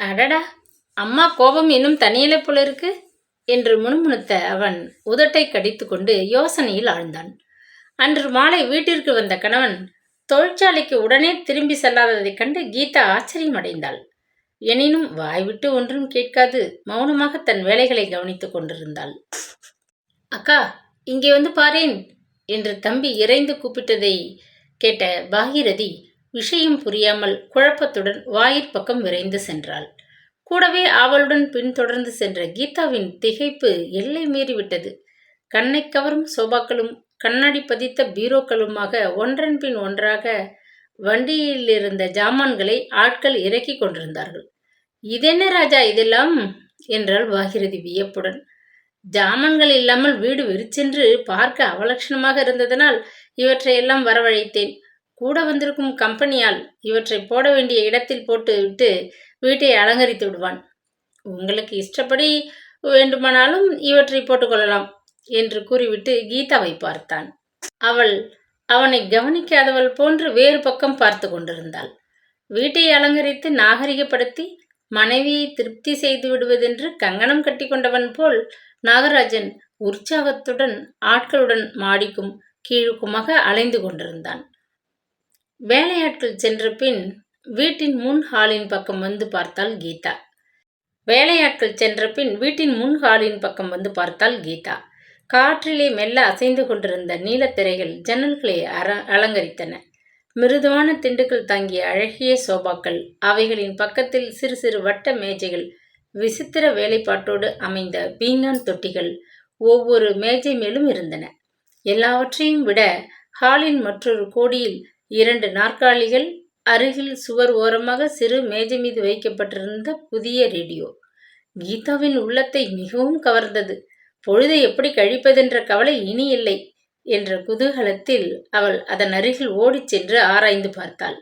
அடடா, அம்மா கோபம் இன்னும் தனியலை போல இருக்கு என்று முணுமுணுத்த அவன் உதட்டை கடித்து கொண்டு யோசனையில் ஆழ்ந்தான். அன்று மாலை வீட்டிற்கு வந்த கணவன் தொழிற்சாலைக்கு உடனே திரும்பி செல்லாததைக் கண்டு கீதா ஆச்சரியமடைந்தாள். எனினும் வாய்விட்டு ஒன்றும் கேட்காது மௌனமாக தன் வேலைகளை கவனித்துக் கொண்டிருந்தாள். அக்கா, இங்கே வந்து பாரேன் என்று தம்பி இறைந்து கூப்பிட்டதை கேட்ட பாகீரதி விஷயம் புரியாமல் குழப்பத்துடன் வாயிற்பக்கம் விரைந்து சென்றாள். கூடவே ஆவலுடன் பின்தொடர்ந்து சென்ற கீதாவின் திகைப்பு எல்லை மீறிவிட்டது. கண்ணை கவரும் சோபாக்களும் கண்ணாடி பதித்த பீரோக்களுமாக ஒன்றன் பின் ஒன்றாக வண்டியில் இருந்த ஜாமான்களை ஆட்கள் இறக்கி கொண்டிருந்தார்கள். இதென்ன ராஜா இதெல்லாம் என்றாள் பாகீரதி வியப்புடன். ஜாமான்கள் இல்லாமல் வீடு வெறிச்சென்று பார்க்க அவலட்சணமாக இருந்ததனால் இவற்றையெல்லாம் வரவழைத்தேன். கூட வந்திருக்கும் கம்பெனியால் இவற்றை போட வேண்டிய இடத்தில் போட்டு விட்டு வீட்டை அலங்கரித்து விடுவான். உங்களுக்கு இஷ்டப்படி வேண்டுமானாலும் இவற்றை போட்டுக்கொள்ளலாம் என்று கூறிவிட்டு கீதாவை பார்த்தான். அவள் அவனை கவனிக்காதவள் போன்று வேறு பக்கம் பார்த்து கொண்டிருந்தாள். வீட்டை அலங்கரித்து நாகரிகப்படுத்தி மனைவியை திருப்தி செய்து விடுவதென்று கங்கணம் கட்டி கொண்டவன் போல் நாகராஜன் உற்சாகத்துடன் ஆட்களுடன் மாடிக்கும் கீழுக்குமாக அலைந்து கொண்டிருந்தான். வேலையாட்கள் சென்ற பின் வீட்டின் முன் ஹாலின் பக்கம் வந்து பார்த்தாள் கீதா. காற்றிலே மெல்ல அசைந்து கொண்டிருந்த நீலத்திரைகள் ஜன்னல்களை அலங்கரித்தன. மிருதுவான திண்டுக்கள் தாங்கிய அழகிய சோபாக்கள், அவைகளின் பக்கத்தில் சிறு சிறு வட்ட மேஜைகள், விசித்திர வேலைப்பாட்டோடு அமைந்த பீங்கான் தொட்டிகள் ஒவ்வொரு மேஜை மேலும் இருந்தன. எல்லாவற்றையும் விட ஹாலின் மற்றொரு கோடியில் 2 நாற்காலிகள், அருகில் சுவர் ஓரமாக சிறு மேஜை மீது வைக்கப்பட்டிருந்த புதிய ரேடியோ கீதாவின் உள்ளத்தை மிகவும் கவர்ந்தது. பொழுதை எப்படி கழிப்பதென்ற கவலை இனி இல்லை என்ற குதூகலத்தில் அவள் அதன் அருகில் ஓடிச் சென்று ஆராய்ந்து பார்த்தாள்.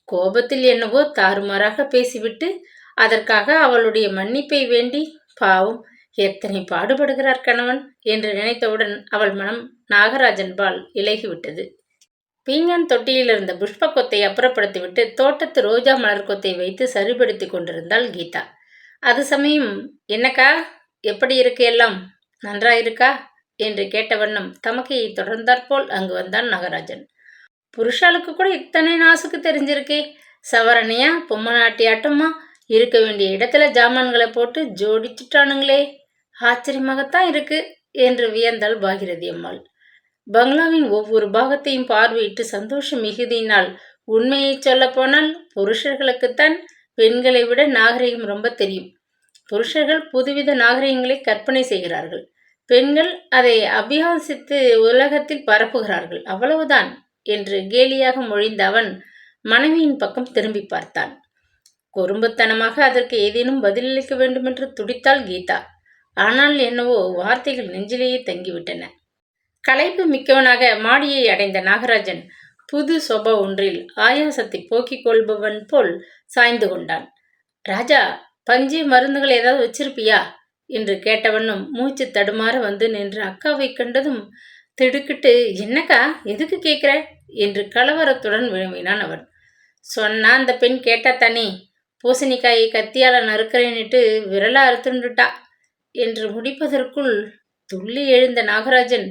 கோபத்தில் என்னவோ தாறுமாறாக பேசிவிட்டு அதற்காக அவளுடைய மன்னிப்பை வேண்டி, பாவம் எத்தனை பாடுபடுகிறார் கணவன் என்று நினைத்தவுடன் அவள் மனம் நாகராஜன் பால் இலகிவிட்டது. பீங்கான் தொட்டியில் இருந்த புஷ்ப கொத்தை அப்புறப்படுத்திவிட்டு தோட்டத்து ரோஜா மலர் கொத்தை வைத்து சரிபடுத்தி கொண்டிருந்தாள் கீதா. அது சமயம், என்னக்கா, எப்படி இருக்கு எல்லாம், நன்றாயிருக்கா என்று கேட்ட வண்ணம் தமக்கையை தொடர்ந்தாற்போல் அங்கு வந்தான் நாகராஜன். புருஷாளுக்கு கூட இத்தனை நாசுக்கு தெரிஞ்சிருக்கே, சவரணையா பொம்மநாட்டியாட்டமா இருக்க வேண்டிய இடத்துல ஜாமான்களை போட்டு ஜோடிச்சுட்டானுங்களே, ஆச்சரியமாகத்தான் இருக்கு என்று வியந்தாள் பாகீரதி அம்மாள். பங்களாவின் ஒவ்வொரு பாகத்தையும் பார்வையிட்டு சந்தோஷ மிகுதியினால் உண்மையை சொல்ல போனால் புருஷர்களுக்குத்தான் பெண்களை விட நாகரிகம் ரொம்ப தெரியும். புருஷர்கள் புதுவித நாகரிகங்களை கற்பனை செய்கிறார்கள், பெண்கள் அதை அபியாசித்து உலகத்தில் பரப்புகிறார்கள், அவ்வளவுதான் என்று கேலியாக மொழிந்த அவன் மனைவியின் பக்கம் திரும்பி பார்த்தான். குறும்புத்தனமாக அதற்கு ஏதேனும் பதிலளிக்க வேண்டுமென்று துடித்தாள் கீதா. ஆனால் என்னவோ வார்த்தைகள் நெஞ்சிலேயே தங்கிவிட்டன. களைப்பு மிக்கவனாக மாடியை அடைந்த நாகராஜன் புது சோபா ஒன்றில் ஆயாசத்தை போக்கிக் கொள்பவன் போல் சாய்ந்து கொண்டான். ராஜா, பஞ்சு மருந்துகள் ஏதாவது வச்சிருப்பியா என்று கேட்டவண்ணும் மூச்சு தடுமாற வந்து நின்று அக்காவை கண்டதும் திடுக்கிட்டு, என்னக்கா, எதுக்கு கேட்குற என்று கலவரத்துடன் விரும்பினான் அவன். சொன்னா அந்த பெண் கேட்டா தானே, பூசணிக்காயை கத்தியால நறுக்கிறேன்னுட்டு விரலா அறுத்துண்டுட்டா என்று முடிப்பதற்குள் துள்ளி எழுந்த நாகராஜன்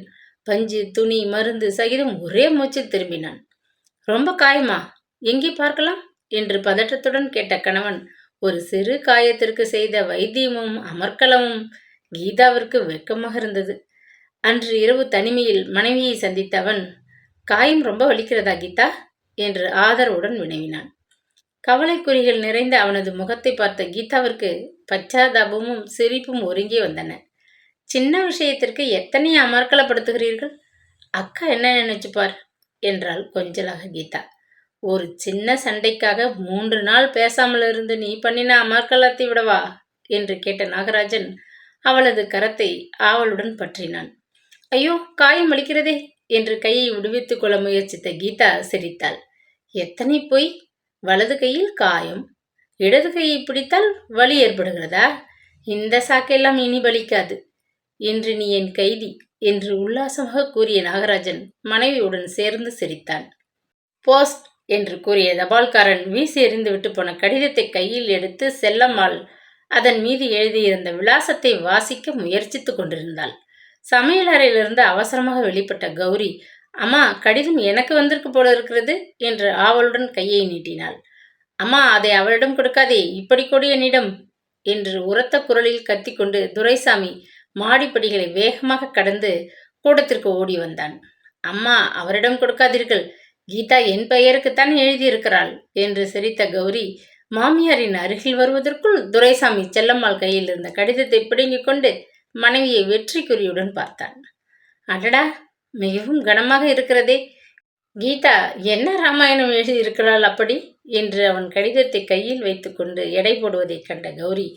பஞ்சு, துணி, மருந்து சகிதம் ஒரே மூச்சில் திரும்பினான். ரொம்ப காயமா, எங்கே பார்க்கலாம் என்று பதற்றத்துடன் கேட்ட கணவன் ஒரு சிறு காயத்திற்கு செய்த வைத்தியமும் அமர்க்கலமும் கீதாவிற்கு வெட்கமாக இருந்தது. அன்று இரவு தனிமையில் மனைவியை சந்தித்த அவன், காயம் ரொம்ப வலிக்கிறதா கீதா என்று ஆதரவுடன் வினவினான். கவலைக்குறிகள் நிறைந்த அவனது முகத்தை பார்த்த கீதாவிற்கு பச்சாதாபமும் சிரிப்பும் ஒருங்கி வந்தன. சின்ன விஷயத்திற்கு எத்தனை அமர்க்கலப்படுத்துகிறீர்கள், அக்கா என்ன நினைச்சுப்பார் என்றாள் கொஞ்சலாக கீதா. ஒரு சின்ன சண்டைக்காக 3 நாள் பேசாமல் இருந்து நீ பண்ணின அமர்க்கலத்தை விடவா என்று கேட்ட நாகராஜன் அவளது கரத்தை ஆவலுடன் பற்றினான். ஐயோ, காயம் வலிக்கிறதே என்று கையை விடுவித்துக் கொள்ள முயற்சித்த கீதா சிரித்தாள். எத்தனை பொய், வலது கையில் காயம், இடது கையை பிடித்தால் வலி ஏற்படுகிறதா? இந்த சாக்கெல்லாம் இனி வலிக்காது, இன்று நீ என் கைதி என்று உல்லாசமாக கூறிய நாகராஜன் மனைவியுடன் சேர்ந்து சிரித்தான். போஸ்ட் என்று கூறிய தபால்காரன் வீசி எறிந்து விட்டு போன கடிதத்தை கையில் எடுத்து செல்லம்மாள் அதன் மீது எழுதியிருந்த விலாசத்தை வாசிக்க முயற்சித்துக் கொண்டிருந்தாள். சமையல் அறையிலிருந்து அவசரமாக வெளிப்பட்ட கௌரி, அம்மா, கடிதம் எனக்கு வந்திருக்கு போல இருக்கிறது என்று ஆவலுடன் கையை நீட்டினாள். அம்மா, அதை அவளிடம் கொடுக்காதே, இப்படி கொடு என்னிடம் என்று உரத்த குரலில் கத்திக்கொண்டு துரைசாமி மாடிப்படிகளை வேகமாக கடந்து கூடத்திற்கு ஓடி வந்தான். அம்மா, அவரிடம் கொடுக்காதீர்கள், கீதா என் பெயருக்குத்தான் எழுதியிருக்கிறாள் என்று சிரித்த கௌரி மாமியாரின் அருகில் வருவதற்குள் துரைசாமி செல்லம்மாள் கையில் இருந்த கடிதத்தை பிடுங்கிக் கொண்டு மனைவியை வெற்றி குறியுடன் பார்த்தான். அடடா, மிகவும் கனமாக இருக்கிறதே, கீதா என்ன ராமாயணம் எழுதியிருக்கிறாள் அப்படி என்று அவன் கடிதத்தை கையில் வைத்துக்கொண்டு எடை போடுவதைக் கண்ட கௌரி,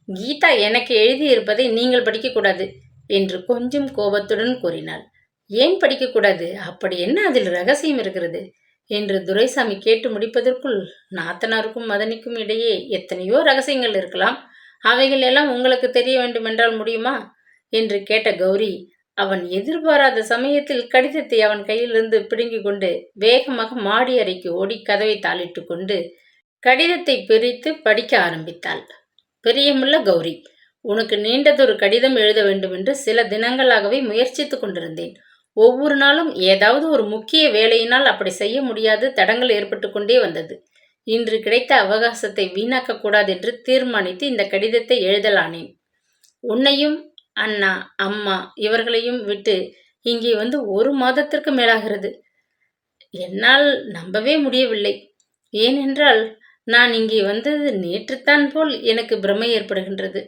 கீதா எனக்கு எழுதியிருப்பதை நீங்கள் படிக்கக்கூடாது என்று கொஞ்சம் கோபத்துடன் கூறினாள். ஏன் படிக்கக்கூடாது? அப்படி என்ன அதில் ரகசியம் இருக்கிறது என்று துரைசாமி கேட்டு முடிப்பதற்குள், நாத்தனாருக்கும் மதனிக்கும் இடையே எத்தனையோ ரகசியங்கள் இருக்கலாம், அவைகள் எல்லாம் உங்களுக்கு தெரிய வேண்டுமென்றால் முடியுமா என்று கேட்ட கௌரி, அவன் எதிர்பாராத சமயத்தில் கடிதத்தை அவன் கையிலிருந்து பிடுங்கிக் கொண்டு வேகமாக மாடி அறைக்கு ஓடி கதவை தாளிட்டு கொண்டு கடிதத்தை பிரித்து படிக்க ஆரம்பித்தாள். பெரியமுள்ள கௌரி, உனக்கு நீண்டதொரு கடிதம் எழுத வேண்டும் என்று சில தினங்களாகவே முயற்சித்துக் கொண்டிருந்தேன். ஒவ்வொரு நாளும் ஏதாவது ஒரு முக்கிய வேலையினால் அப்படி செய்ய முடியாது தடங்கள் ஏற்பட்டு கொண்டே வந்தது. இன்று கிடைத்த அவகாசத்தை வீணாக்கக்கூடாது என்று தீர்மானித்து இந்த கடிதத்தை எழுதலானேன். உன்னையும் அண்ணா, அம்மா இவர்களையும் விட்டு இங்கே வந்து 1 மாதத்திற்கு மேலாகிறது. என்னால் நம்பவே முடியவில்லை. ஏனென்றால் நான் இங்கே வந்தது நேற்றுத்தான் போல் எனக்கு பிரமை ஏற்படுகின்றது.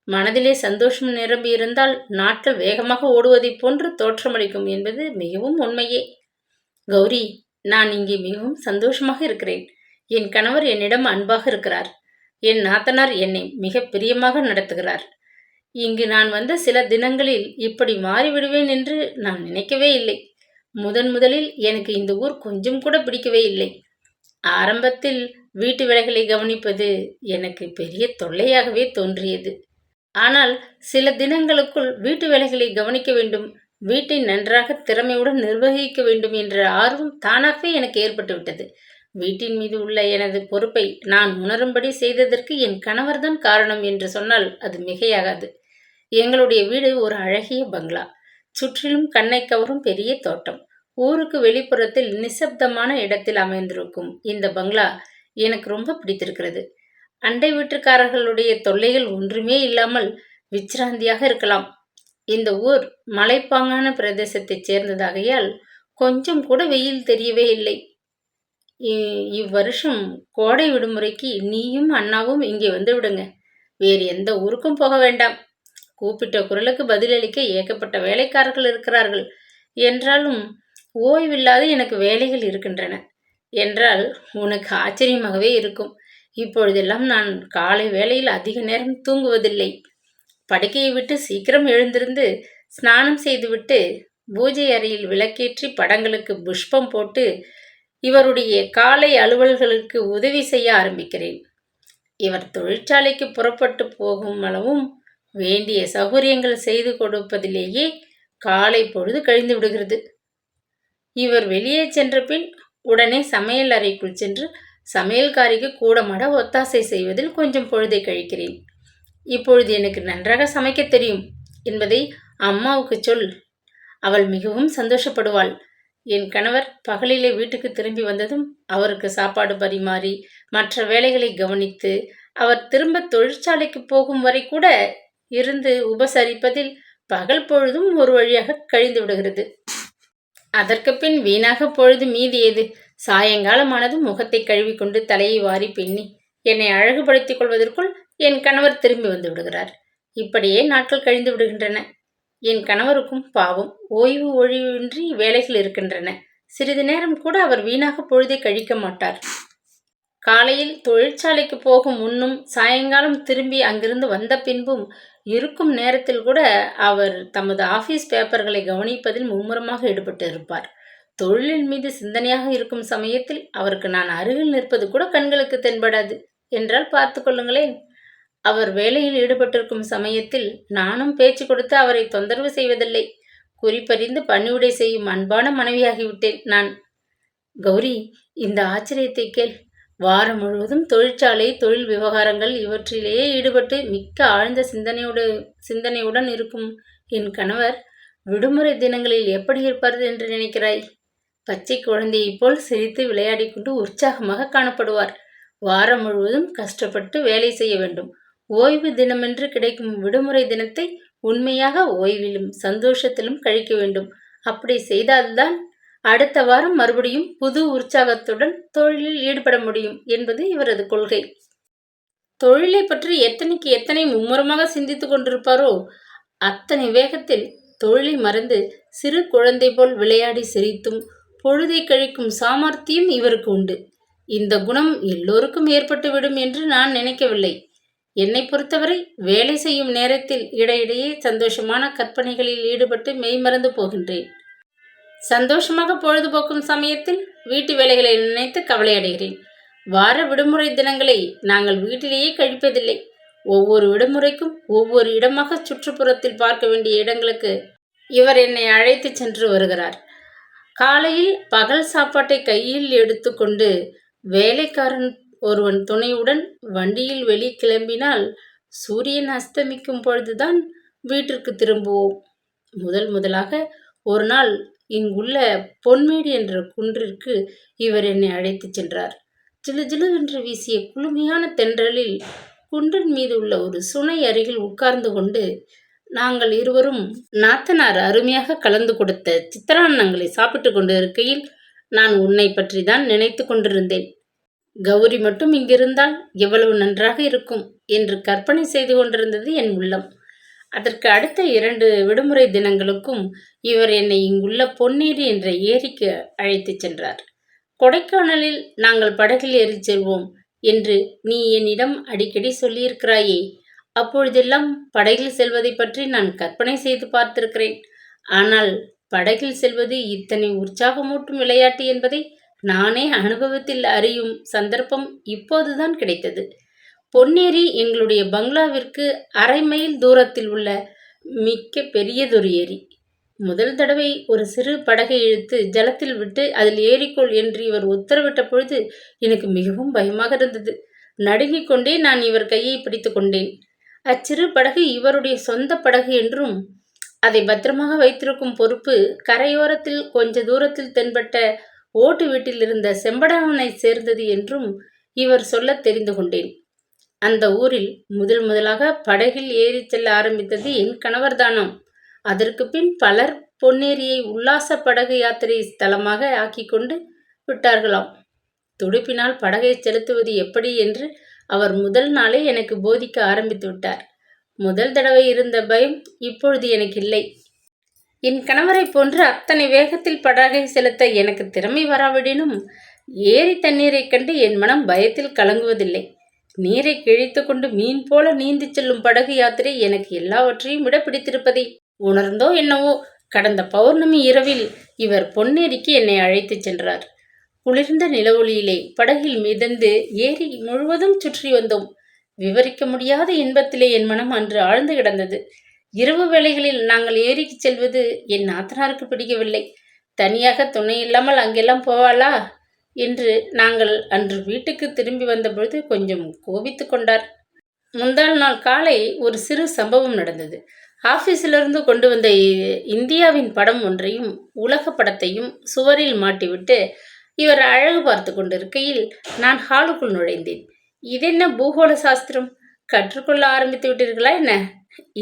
மனதிலே சந்தோஷம் நிரம்பி இருந்தால் நாட்கள் வேகமாக ஓடுவதைப் போன்று தோற்றமளிக்கும் என்பது மிகவும் உண்மையே. கௌரி, நான் இங்கே மிகவும் சந்தோஷமாக இருக்கிறேன். என் கணவர் என்னிடம் அன்பாக இருக்கிறார். என் நாத்தனார் என்னை மிக பிரியமாக நடத்துகிறார். இங்கு நான் வந்த சில தினங்களில் இப்படி மாறிவிடுவேன் என்று நான் நினைக்கவே இல்லை. முதலில் எனக்கு இந்த ஊர் கொஞ்சம் கூட பிடிக்கவே இல்லை. ஆரம்பத்தில் வீட்டு வேலைகளை கவனிப்பது எனக்கு பெரிய தொல்லையாகவே தோன்றியது. ஆனால் சில தினங்களுக்குள் வீட்டு வேலைகளை கவனிக்க வேண்டும், வீட்டை நன்றாக திறமையுடன் நிர்வகிக்க வேண்டும் என்ற ஆர்வம் தானாகவே எனக்கு ஏற்பட்டுவிட்டது. வீட்டின் மீது உள்ள எனது பொறுப்பை நான் உணரும்படி செய்ததற்கு என் கணவர்தான் காரணம் என்று சொன்னால் அது மிகையாகாது. எங்களுடைய வீடு ஒரு அழகிய பங்களா. சுற்றிலும் கண்ணை கவரும் பெரிய தோட்டம். ஊருக்கு வெளிப்புறத்தில் நிசப்தமான இடத்தில் அமைந்திருக்கும் இந்த பங்களா எனக்கு ரொம்ப பிடித்திருக்கிறது. அண்டை வீட்டுக்காரர்களுடைய தொல்லைகள் ஒன்றுமே இல்லாமல் விச்சிராந்தியாக இருக்கலாம். இந்த ஊர் மலைப்பாங்கான பிரதேசத்தைச் சேர்ந்ததாகையால் கொஞ்சம் கூட வெயில் தெரியவே இல்லை. இவ்வருஷம் கோடை விடுமுறைக்கு நீயும் அண்ணாவும் இங்கே வந்து விடுங்க. வேறு எந்த ஊருக்கும் போக வேண்டாம். கூப்பிட்ட குரலுக்கு பதிலளிக்க ஏகப்பட்ட வேலைக்காரர்கள் இருக்கிறார்கள். என்றாலும் ஓய்வில்லாத எனக்கு வேலைகள் இருக்கின்றன என்றால் உனக்கு ஆச்சரியமாகவே இருக்கும். இப்பொழுதெல்லாம் நான் காலை வேளையில் அதிக நேரம் தூங்குவதில்லை. படுக்கையை விட்டு சீக்கிரம் எழுந்திருந்து ஸ்நானம் செய்துவிட்டு பூஜை அறையில் விளக்கேற்றி படங்களுக்கு புஷ்பம் போட்டு இவருடைய காலை அலுவல்களுக்கு உதவி செய்ய ஆரம்பிக்கிறேன். இவர் தொழிற்சாலைக்கு புறப்பட்டு போகும் அளவும் வேண்டிய சௌகரியங்கள் செய்து கொடுப்பதிலேயே காலை பொழுது கழிந்து விடுகிறது. இவர் வெளியே சென்ற பின் உடனே சமையல் அறைக்குள் சென்று சமையல்காரிக்கு கூடமாட ஒத்தாசை செய்வதில் கொஞ்சம் பொழுதை கழிக்கிறேன். இப்பொழுது எனக்கு நன்றாக சமைக்க தெரியும் என்பதை அம்மாவுக்கு சொல், அவள் மிகவும் சந்தோஷப்படுவாள். என் கணவர் பகலிலே வீட்டுக்கு திரும்பி வந்ததும் அவருக்கு சாப்பாடு பரிமாறி மற்ற வேலைகளை கவனித்து அவர் திரும்ப தொழிற்சாலைக்கு போகும் வரை கூட இருந்து உபசரிப்பதில் பகல் பொழுதும் ஒரு வழியாக கழிந்து விடுகிறது. அதற்கு பின் வீணாக பொழுது மீதி ஏது? சாயங்காலமானதும் முகத்தை கழுவிக்கொண்டு தலையை வாரி பின்னி என்னை அழகுபடுத்திக் கொள்வதற்குள் என் கணவர் திரும்பி வந்து விடுகிறார். இப்படியே நாட்கள் கழிந்து விடுகின்றன. என் கணவருக்கும் பாவம் ஓய்வு ஒழிவின்றி வேலைகள் இருக்கின்றன. சிறிது நேரம் கூட அவர் வீணாக பொழுதை கழிக்க மாட்டார். காலையில் தொழிற்சாலைக்கு போகும் முன்னும் சாயங்காலம் திரும்பி அங்கிருந்து வந்த பின்பும் இருக்கும் நேரத்தில் கூட அவர் தமது ஆபீஸ் பேப்பர்களை கவனிப்பதில் மும்முரமாக ஈடுபட்டு இருப்பார். தொழிலின் மீது சிந்தனையாக இருக்கும் சமயத்தில் அவருக்கு நான் அருகில் நிற்பது கூட கண்களுக்கு தென்படாது என்றால் பார்த்து கொள்ளுங்களேன். அவர் வேலையில் ஈடுபட்டிருக்கும் சமயத்தில் நானும் பேச்சு கொடுத்து அவரை தொந்தரவு செய்வதில்லை. குறிப்பறிந்து பணிவிடை செய்யும் அன்பான மனைவியாகிவிட்டேன் நான். கௌரி, இந்த ஆச்சரியத்தை கேள். வாரம் முழுவதும் தொழிற்சாலை, தொழில் விவகாரங்கள் இவற்றிலேயே ஈடுபட்டு மிக்க ஆழ்ந்த சிந்தனையுடன் இருக்கும் என் கணவர் விடுமுறை தினங்களில் எப்படி இருப்பார் என்று நினைக்கிறாய்? பச்சை குழந்தையைப் போல் சிரித்து விளையாடிக் கொண்டு உற்சாகமாக காணப்படுவார். வாரம் முழுவதும் கஷ்டப்பட்டு வேலை செய்ய வேண்டும். ஓய்வு தினமென்று கிடைக்கும் விடுமுறை தினத்தை உண்மையாக ஓய்விலும் சந்தோஷத்திலும் கழிக்க வேண்டும். அப்படி செய்தால்தான் அடுத்த வாரம் மறுபடியும் புது உற்சாகத்துடன் தொழிலில் ஈடுபட முடியும் என்பது இவரது கொள்கை. தொழிலை பற்றி எத்தனைக்கு எத்தனை மும்முரமாக சிந்தித்துக் கொண்டிருப்பாரோ அத்தனை வேகத்தில் தொழிலை மறந்து சிறு குழந்தை போல் விளையாடி சிரித்தும் பொழுதை கழிக்கும் சாமர்த்தியம் இவருக்கு உண்டு. இந்த குணம் எல்லோருக்கும் ஏற்பட்டுவிடும் என்று நான் நினைக்கவில்லை. என்னை பொறுத்தவரை வேலை செய்யும் நேரத்தில் இடையிடையே சந்தோஷமான கற்பனைகளில் ஈடுபட்டு மெய்மறந்து போகின்றேன். சந்தோஷமாக பொழுதுபோக்கும் சமயத்தில் வீட்டு வேலைகளை நினைத்து கவலையடைகிறேன். வார விடுமுறை தினங்களை நாங்கள் வீட்டிலேயே கழிப்பதில்லை. ஒவ்வொரு விடுமுறைக்கும் ஒவ்வொரு இடமாக சுற்றுப்புறத்தில் பார்க்க வேண்டிய இடங்களுக்கு இவர் என்னை அழைத்து சென்று வருகிறார். காலையில் பகல் சாப்பாட்டை கையில் எடுத்துக்கொண்டு வேலைக்காரன் ஒருவன் துணையுடன் வண்டியில் வெளியே கிளம்பினால் சூரியன் அஸ்தமிக்கும் பொழுதுதான் வீட்டிற்கு திரும்புவோம். முதலாக ஒரு நாள் இங்குள்ள பொன்மேடு என்ற குன்றிற்கு இவர் என்னை அழைத்து சென்றார். ஜிலுஜிலுவென்று வீசிய குளுமையான தென்றலில் குன்றின் மீது உள்ள ஒரு சுனை அருகில் உட்கார்ந்து கொண்டு நாங்கள் இருவரும் நாத்தனார் அருமையாக கலந்து கொடுத்த சித்திரான்னங்களை சாப்பிட்டு கொண்டு இருக்கையில் நான் உன்னை பற்றி தான் நினைத்து கொண்டிருந்தேன். கௌரி மட்டும் இங்கிருந்தால் எவ்வளவு நன்றாக இருக்கும் என்று கற்பனை செய்து கொண்டிருந்தது என் உள்ளம். அதற்கு அடுத்த 2 விடுமுறை தினங்களுக்கும் இவர் என்னை இங்குள்ள பொன்னேரி என்ற ஏரிக்கு அழைத்துச் சென்றார். கொடைக்கானலில் நாங்கள் படகில் ஏறிச் செல்வோம் என்று நீ என்னிடம் அடிக்கடி சொல்லியிருக்கிறாயே. அப்பொழுதெல்லாம் படகில் செல்வதை பற்றி நான் கற்பனை செய்து பார்த்திருக்கிறேன். ஆனால் படகில் செல்வது இத்தனை உற்சாகமூட்டும் விளையாட்டு என்பதை நானே அனுபவத்தில் அறியும் சந்தர்ப்பம் இப்போதுதான் கிடைத்தது. பொன்னேரி எங்களுடைய பங்களாவிற்கு 1/2 மைல் தூரத்தில் உள்ள மிக்க பெரியதொரு ஏரி. முதல் தடவை ஒரு சிறு படகை இழுத்து ஜலத்தில் விட்டு அதில் ஏறிக்கொள் என்று இவர் உத்தரவிட்ட பொழுது எனக்கு மிகவும் பயமாக இருந்தது. நடுங்கிக் கொண்டே நான் இவர் கையை பிடித்து கொண்டேன். அச்சிறு படகு இவருடைய சொந்த படகு என்றும் அதை பத்திரமாக வைத்திருக்கும் பொறுப்பு கரையோரத்தில் கொஞ்ச தூரத்தில் தென்பட்ட ஓட்டு வீட்டில் இருந்த செம்படவனை சேர்ந்தது என்றும் இவர் சொல்ல தெரிந்து கொண்டேன். அந்த ஊரில் முதலாக படகில் ஏறி செல்ல ஆரம்பித்தது என் கணவர்தானாம். அதற்கு பின் பலர் பொன்னேரியை உல்லாச படகு யாத்திரை ஸ்தலமாக ஆக்கி கொண்டு விட்டார்களாம். துடுப்பினால் படகை செலுத்துவது எப்படி என்று அவர் முதல் நாளே எனக்கு போதிக்க ஆரம்பித்து விட்டார். முதல் தடவை இருந்த பயம் இப்பொழுது எனக்கு இல்லை. என் கணவரை போன்று அத்தனை வேகத்தில் படகை செலுத்த எனக்கு திறமை வராவிடினும் ஏரி தண்ணீரை கண்டு என் மனம் பயத்தில் கலங்குவதில்லை. நீரை கிழித்து கொண்டு மீன் போல நீந்தி செல்லும் படகு யாத்திரை எனக்கு எல்லாவற்றையும் விட பிடித்திருப்பதை உணர்ந்தோ என்னவோ கடந்த பௌர்ணமி இரவில் இவர் பொன்னேரிக்கு என்னை அழைத்து சென்றார். குளிர்ந்த நிலவொளியிலே படகில் மிதந்து ஏரி முழுவதும் சுற்றி வந்தோம். விவரிக்க முடியாத இன்பத்திலே என் மனம் அன்று ஆழ்ந்து கிடந்தது. இரவு வேளைகளில் நாங்கள் ஏரிக்கு செல்வது என் நாத்தனாருக்கு பிடிக்கவில்லை. தனியாக துணை இல்லாமல் அங்கெல்லாம் போவாளா என்று நாங்கள் அன்று வீட்டுக்கு திரும்பி வந்தபொழுது கொஞ்சம் கோபித்து கொண்டார். முந்தாள் நாள் காலை ஒரு சிறு சம்பவம் நடந்தது. ஆஃபீஸிலிருந்து கொண்டு வந்த இந்தியாவின் படம் ஒன்றையும் உலக படத்தையும் சுவரில் மாட்டிவிட்டு இவர் அழகு பார்த்து கொண்டிருக்கையில் நான் ஹாலுக்குள் நுழைந்தேன். இதென்ன பூகோள சாஸ்திரம் கற்றுக்கொள்ள ஆரம்பித்து விட்டீர்களா என்ன?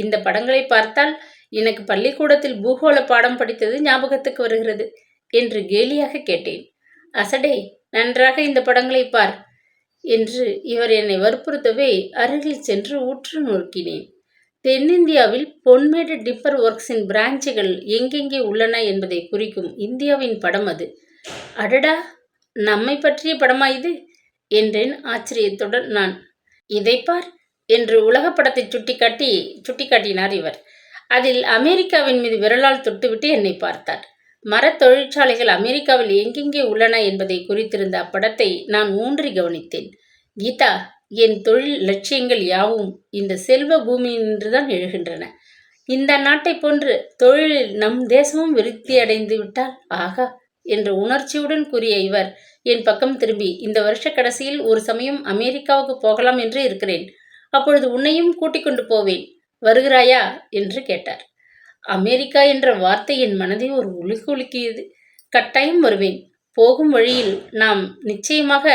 இந்த படங்களை பார்த்தால் எனக்கு பள்ளிக்கூடத்தில் பூகோள பாடம் படித்தது ஞாபகத்துக்கு வருகிறது என்று கேலியாக கேட்டேன். அசடே, நன்றாக இந்த படங்களை பார் என்று இவர் என்னை வற்புறுத்தவே அருகில் சென்று உற்று நோக்கினேன். தென்னிந்தியாவில் பொன்மேடு டிப்பர் ஒர்க்ஸின் பிரான்ச்சுகள் எங்கெங்கே உள்ளன என்பதை குறிக்கும் இந்தியாவின் படம் அது. அடடா, நம்மை பற்றிய படமா இது என்றேன் ஆச்சரியத்துடன் நான். இதை பார் என்று உலக படத்தை சுட்டிக்காட்டினார் இவர். அதில் அமெரிக்காவின் மீது விரலால் தொட்டுவிட்டு என்னை பார்த்தார். மரத் தொழிற்சாலைகள் அமெரிக்காவில் எங்கெங்கே உள்ளன என்பதை குறித்திருந்த அப்படத்தை நான் ஊன்றி கவனித்தேன். கீதா, என் தொழில் லட்சியங்கள் யாவும் இந்த செல்வ பூமியினின்றுதான் எழுகின்றன. இந்த நாட்டை போன்று தொழிலில் நம் தேசமும் விருத்தி அடைந்து விட்டால் ஆகா என்று உணர்ச்சியுடன் கூறிய இவர் என் பக்கம் திரும்பி, இந்த வருஷ கடைசியில் ஒரு சமயம் அமெரிக்காவுக்கு போகலாம் என்று இருக்கிறேன். அப்பொழுது உன்னையும் கூட்டிக் கொண்டு போவேன். வருகிறாயா என்று கேட்டார். அமெரிக்கா என்ற வார்த்தை என் மனதை ஒரு உலுக்கு உலுக்கியது. கட்டாயம் வருவேன். போகும் வழியில் நாம் நிச்சயமாக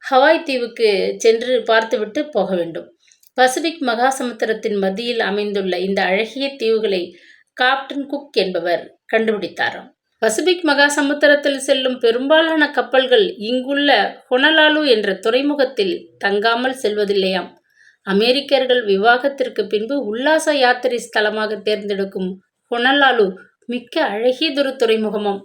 ஹவாய் தீவுக்கு சென்று பார்த்துவிட்டு போக வேண்டும். பசிபிக் மகாசமுத்திரத்தின் மத்தியில் அமைந்துள்ள இந்த அழகிய தீவுகளை கேப்டன் குக் என்பவர் கண்டுபிடித்தாராம். பசிபிக் மகாசமுத்திரத்தில் செல்லும் பெரும்பாலான கப்பல்கள் இங்குள்ள ஹொனலாலு என்ற துறைமுகத்தில் தங்காமல் செல்வதில்லையாம். அமெரிக்கர்கள் விவாகத்திற்கு பின்பு உல்லாச யாத்திரை ஸ்தலமாக தேர்ந்தெடுக்கும் ஹொனலாலு மிக்க அழகியதொரு துறைமுகமாம்.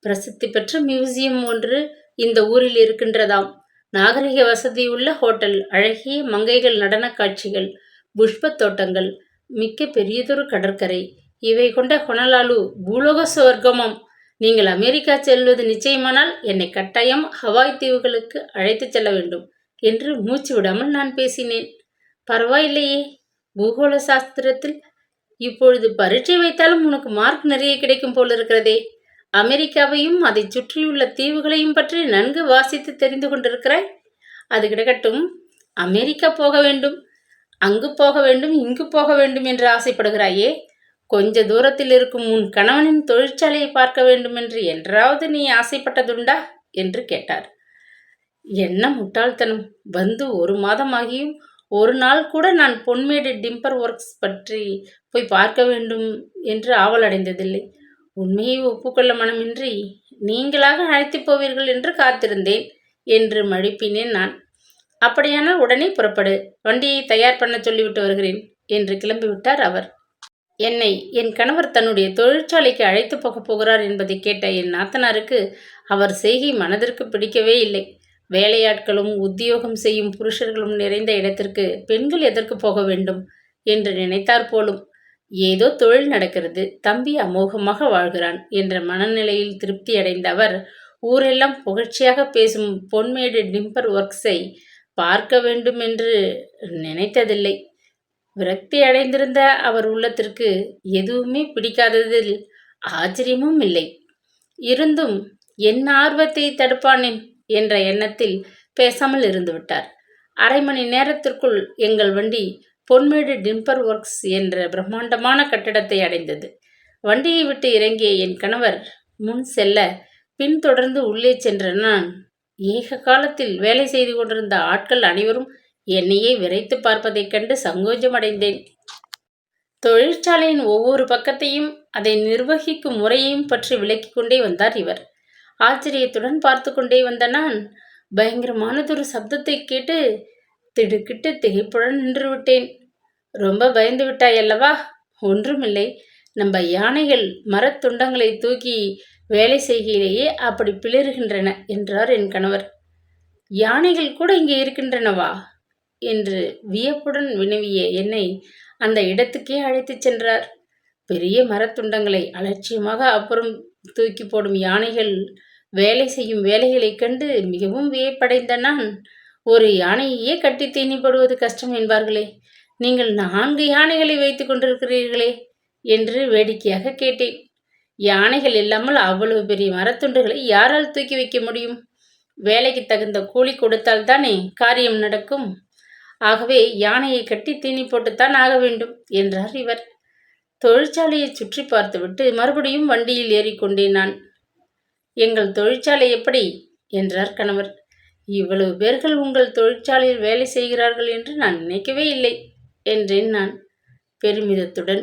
பிரசித்தி பெற்ற மியூசியம் ஒன்று இந்த ஊரில் இருக்கின்றதாம். நாகரிக வசதியுள்ள ஹோட்டல், அழகிய மங்கைகள் நடன காட்சிகள், புஷ்பத் தோட்டங்கள், மிக்க பெரியதொரு கடற்கரை, இவை கொண்ட ஹொனலாலு பூலோக சொர்க்கமாம். நீங்கள் அமெரிக்கா செல்வது நிச்சயமானால் என்னை கட்டாயம் ஹவாய் தீவுகளுக்கு அழைத்துச் செல்ல வேண்டும் என்று மூச்சு விடாமல் நான் பேசினேன். பரவாயில்லையே, பூகோள சாஸ்திரத்தில் இப்பொழுது பரீட்சை வைத்தாலும் உனக்கு மார்க் நிறைய கிடைக்கும் போலிருக்கிறதே. அமெரிக்காவையும் அதை சுற்றியுள்ள தீவுகளையும் பற்றி நன்கு வாசித்து தெரிந்து கொண்டிருக்கிறாய். அது கிடக்கட்டும், அமெரிக்கா போக வேண்டும், அங்கு போக வேண்டும், இங்கு போக வேண்டும் என்று ஆசைப்படுகிறாயே. கொஞ்ச தூரத்தில் இருக்கும் உன் கணவனின் தொழிற்சாலையை பார்க்க வேண்டும் என்று என்றாவது நீ ஆசைப்பட்டதுண்டா என்று கேட்டார். என்ன முட்டாள்தனம்! வந்து ஒரு மாதமாகியும் ஒரு நாள் கூட நான் பொன்மேடு டிம்பர் ஒர்க்ஸ் பற்றி போய் பார்க்க வேண்டும் என்று ஆவல் அடைந்ததில்லை. உண்மையை ஒப்புக்கொள்ள மனமின்றி நீங்களாக அழைத்து போவீர்கள் என்று காத்திருந்தேன் என்று மழுப்பினேன் நான். அப்படியானால் உடனே புறப்படு, வண்டியை தயார் பண்ண சொல்லிவிட்டு வருகிறேன் என்று கிளம்பிவிட்டார் அவர். என்னை என் கணவர் தன்னுடைய தொழிற்சாலைக்கு அழைத்து போகப் போகிறார் என்பதை கேட்ட என் நாத்தனாருக்கு அவர் செய்கை மனதிற்கு பிடிக்கவே இல்லை. வேலையாட்களும் உத்தியோகம் செய்யும் புருஷர்களும் நிறைந்த இடத்திற்கு பெண்கள் எதற்கு போக வேண்டும் என்று நினைத்தார் போலும். ஏதோ தொழில் நடக்கிறது, தம்பி அமோகமாக வாழ்கிறான் என்ற மனநிலையில் திருப்தி அடைந்த அவர் ஊரெல்லாம் புகழ்ச்சியாக பேசும் பொன்மேடு டிம்பர் ஒர்க்ஸை பார்க்க வேண்டும் என்று நினைத்ததில்லை. விரக்தி அடைந்திருந்த அவர் உள்ளத்திற்கு எதுவுமே பிடிக்காததில் ஆச்சரியமும் இல்லை. இருந்தும் என் ஆர்வத்தை தடுப்பானேன் என்ற எண்ணத்தில் பேசாமல் இருந்து விட்டார். அரை மணி நேரத்திற்குள் எங்கள் வண்டி பொன்மேடு டிம்பர் ஒர்க்ஸ் என்ற பிரம்மாண்டமான கட்டிடத்தை அடைந்தது. வண்டியை விட்டு இறங்கிய என் கணவர் முன் செல்ல பின்தொடர்ந்து உள்ளே சென்ற நான் ஏக காலத்தில் வேலை செய்து கொண்டிருந்த ஆட்கள் அனைவரும் என்னையே விரைத்து பார்ப்பதைக் கண்டு சங்கோஜமடைந்தேன். தொழிற்சாலையின் ஒவ்வொரு பக்கத்தையும் அதை நிர்வகிக்கும் முறையையும் பற்றி விளக்கிக் கொண்டே வந்தார் இவர். ஆச்சரியத்துடன் பார்த்து கொண்டே வந்த நான் பயங்கரமானதொரு சப்தத்தை கேட்டு திடுக்கிட்டு திகைப்புடன் நின்று விட்டேன். ரொம்ப பயந்து விட்டாய் அல்லவா? ஒன்றுமில்லை, நம்ம யானைகள் மரத்துண்டங்களை தூக்கி வேலை செய்கையிலேயே அப்படி பிளறுகின்றன என்றார் என் கணவர். யானைகள் கூட இங்கே இருக்கின்றனவா என்று வியப்புடன் வினவிய என்னை அந்த இடத்துக்கே அழைத்துச் சென்றார். பெரிய மரத்துண்டங்களை அலட்சியமாக அப்புறம் தூக்கி போடும் யானைகள் வேலை செய்யும் வேலைகளைக் கண்டு மிகவும் வியப்படைந்த நான், ஒரு யானையே கட்டி தீனிப்படுவது கஷ்டம் என்பார்களே, நீங்கள் 4 யானைகளை வைத்து கொண்டிருக்கிறீர்களே என்று வேடிக்கையாக கேட்டேன். யானைகள் இல்லாமல் அவ்வளவு பெரிய மரத்துண்டுகளை யாரால் தூக்கி வைக்க முடியும்? வேலைக்கு தகுந்த கூலி கொடுத்தால் தானே காரியம் நடக்கும். ஆகவே யானையை கட்டி தீனி போட்டுத்தான் ஆக வேண்டும் என்றார் இவர். தொழிற்சாலையை சுற்றி பார்த்துவிட்டு மறுபடியும் வண்டியில் ஏறிக்கொண்டேன் நான். எங்கள் தொழிற்சாலை எப்படி என்றார் கணவர். இவ்வளவு பேர்கள் உங்கள் தொழிற்சாலையில் வேலை செய்கிறார்கள் என்று நான் நினைக்கவே இல்லை என்றேன் நான் பெருமிதத்துடன்.